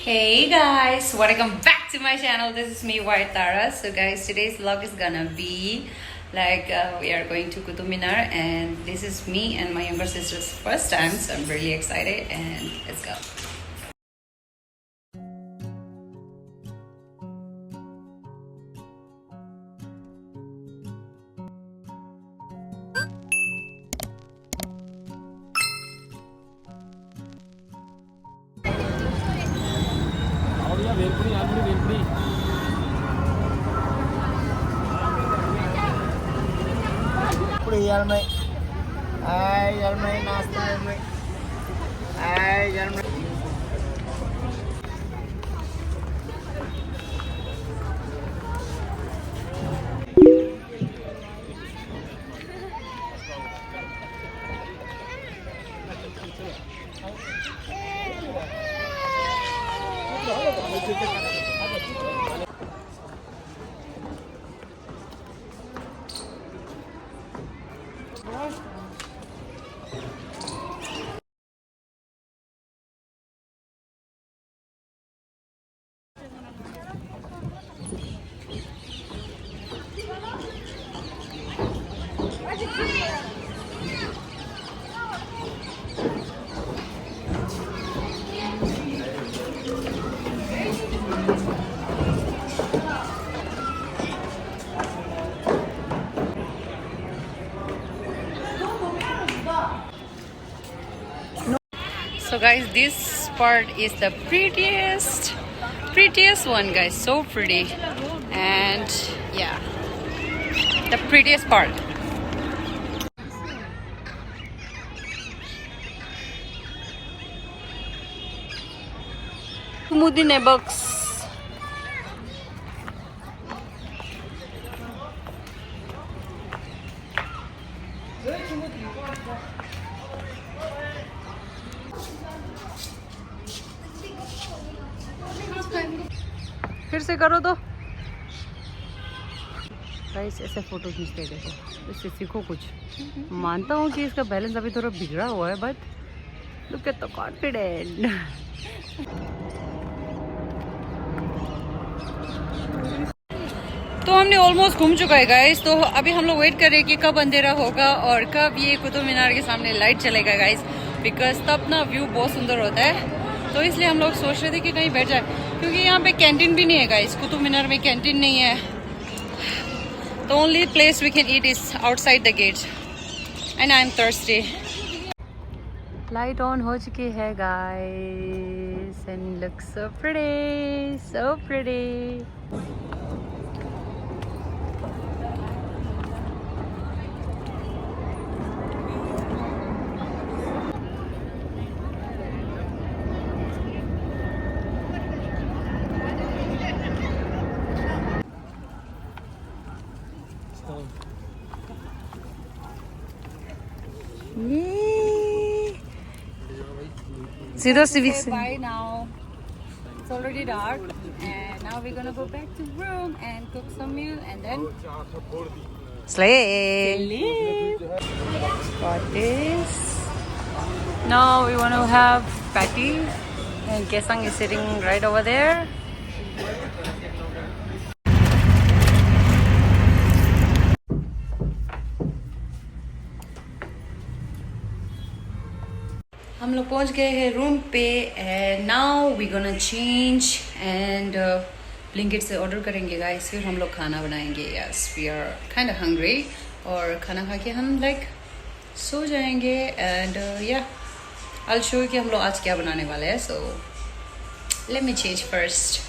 Hey guys, welcome back to my channel. This is me, White Tara. So guys, today's vlog is gonna be like we are going to Qutub Minar, and this is me and my younger sister's first time, so I'm really excited, and let's go. यार मैं नाश्ता में यार मैं So guys, this part is the prettiest one, guys. So pretty, and yeah, the prettiest part. Mudine box. फिर से करो तो गाइस, ऐसे फोटो खींचते देखो, इससे सीखो कुछ। मानता हूँ कि इसका बैलेंस अभी थोड़ा बिगड़ा हुआ है, but look at the confident. तो हमने ऑलमोस्ट घूम चुका है गाइस, तो अभी हम लोग वेट कर रहे हैं कि कब अंधेरा होगा और कब ये कुतुब मीनार के सामने लाइट चलेगा गाइस, बिकॉज तब ना व्यू बहुत सुंदर होता है। तो इसलिए हम लोग सोच रहे थे कि कहीं बैठ जाए, क्योंकि यहाँ पे कैंटीन भी नहीं है गाइस। कुतुब मीनार में कैंटीन नहीं है, the only place we can eat is outside the gate, and I am thirsty. Light on हो चुकी है guys, and look so pretty, so pretty. Zero Civic. Bye now. It's already dark, and now we're gonna go back to room and cook some meal, and then sleep. Got this. Now we want to have patty, and Kesang is sitting right over there. हम लोग पहुंच गए हैं room पे, and now we gonna change and Blinkit से order करेंगे guys, फिर हम लोग खाना बनाएंगे। Yes, we are kind of hungry, और खाना खा के हम लाइक सो जाएंगे, एंड या आई विल शो यू कि हम लोग आज क्या बनाने वाले हैं। So let me change first.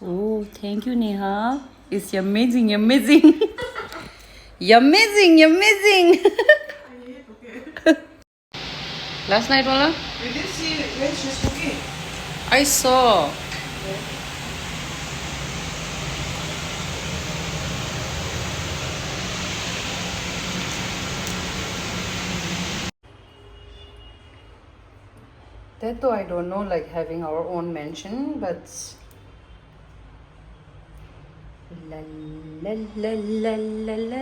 Oh, thank you Neha, it's amazing amazing amazing amazing. Last night, wala? You didn't see when she's cooking. I saw. That though I don't know, like having our own mansion, but la la la la la la la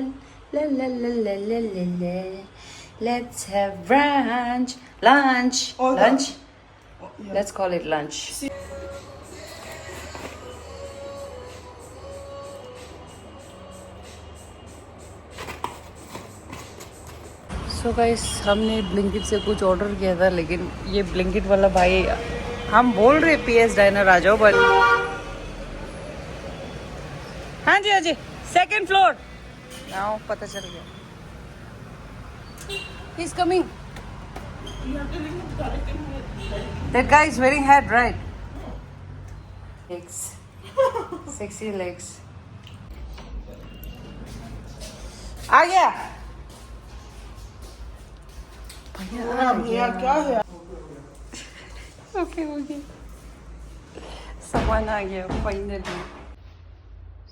la la la la la. Let's have lunch. Oh, Lunch. yeah. Let's call it lunch. So guys हमने Blinkit से कुछ order किया था, लेकिन ये Blinkit वाला भाई, हम बोल रहे PS डाइनर आ जाओ, बट हाँ जी 2nd फ्लोर नाउ पता चल गया। He is coming. That guy is wearing hat right. legs sexy legs आ गया भैया क्या है? ओके सामान आ गया finally.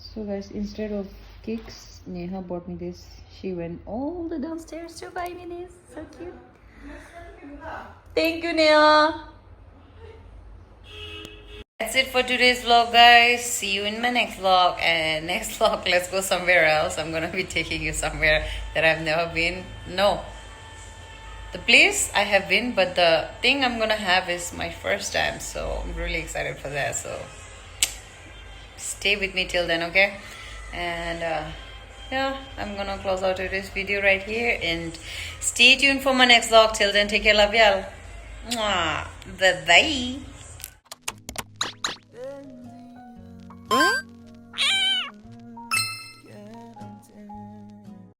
So guys, instead of cakes, Neha bought me this. She went all the downstairs to buy me this. So cute. Thank you, Neha. That's it for today's vlog, guys. See you in my next vlog. And next vlog, let's go somewhere else. I'm gonna be taking you somewhere that I've never been. No, the place I have been, but the thing I'm gonna have is my first time. So I'm really excited for that. So stay with me till then, okay? And yeah, I'm gonna close out today's video right here, and stay tuned for my next vlog. Till then, take care, love y'all. Bye bye.